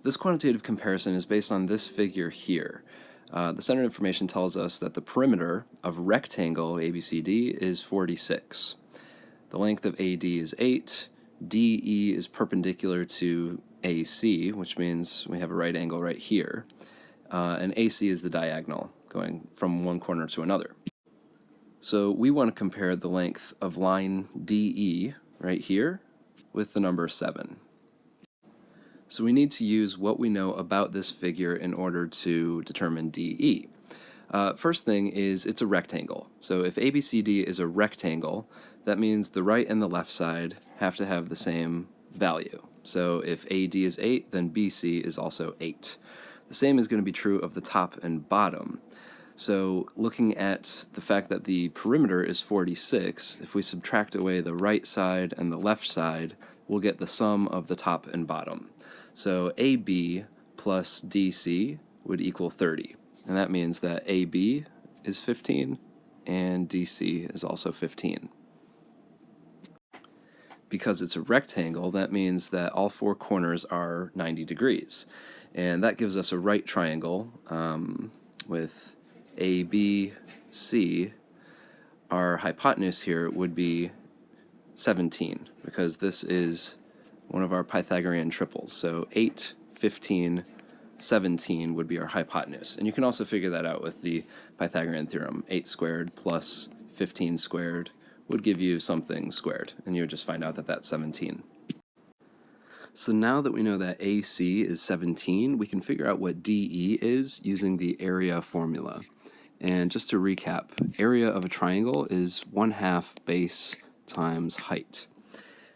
This quantitative comparison is based on this figure here. The center information tells us that the perimeter of rectangle ABCD is 46. The length of AD is 8. DE is perpendicular to AC, which means we have a right angle right here. And AC is the diagonal going from one corner to another. So we want to compare the length of line DE right here with the number 7. So we need to use what we know about this figure in order to determine DE. First thing is it's a rectangle. So if ABCD is a rectangle, that means the right and the left side have to have the same value. So if AD is 8, then BC is also 8. The same is going to be true of the top and bottom. So looking at the fact that the perimeter is 46, if we subtract away the right side and the left side, we'll get the sum of the top and bottom. So AB plus DC would equal 30. And that means that AB is 15 and DC is also 15. Because it's a rectangle, that means that all four corners are 90 degrees. And that gives us a right triangle with ABC. Our hypotenuse here would be 17, because this is one of our Pythagorean triples. So 8, 15, 17 would be our hypotenuse. And you can also figure that out with the Pythagorean theorem. 8 squared plus 15 squared would give you something squared, and you would just find out that that's 17. So now that we know that AC is 17, we can figure out what DE is using the area formula. And just to recap, area of a triangle is 1/2 base times height.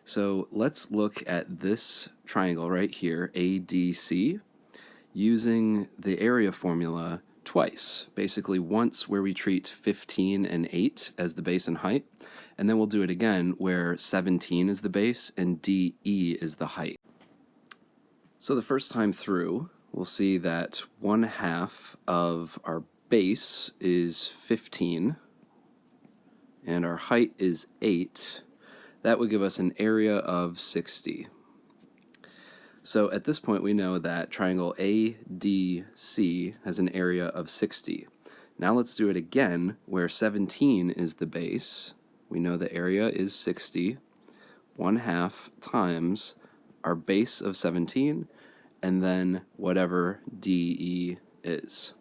So let's look at this triangle right here, ADC, using the area formula twice. Basically once where we treat 15 and 8 as the base and height, and then we'll do it again where 17 is the base and DE is the height. So the first time through, we'll see that 1/2 of our base is 15, and our height is 8. That would give us an area of 60. So at this point we know that triangle ADC has an area of 60. Now let's do it again where 17 is the base. We know the area is 60. 1/2 times our base of 17, and then whatever DE is.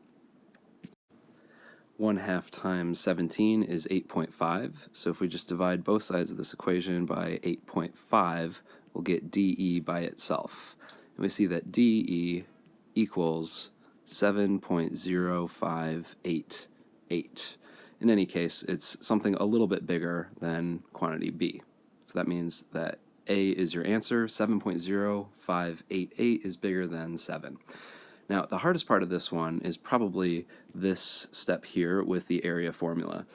1/2 times 17 is 8.5, so if we just divide both sides of this equation by 8.5, we'll get DE by itself. And we see that DE equals 7.0588. In any case, it's something a little bit bigger than quantity B. So that means that A is your answer. 7.0588 is bigger than 7. Now, the hardest part of this one is probably this step here with the area formula.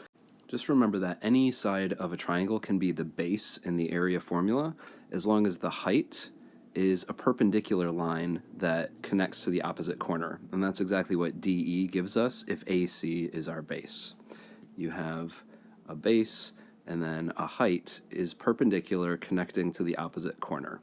Just remember that any side of a triangle can be the base in the area formula as long as the height is a perpendicular line that connects to the opposite corner. And that's exactly what DE gives us if AC is our base. You have a base, and then a height is perpendicular connecting to the opposite corner.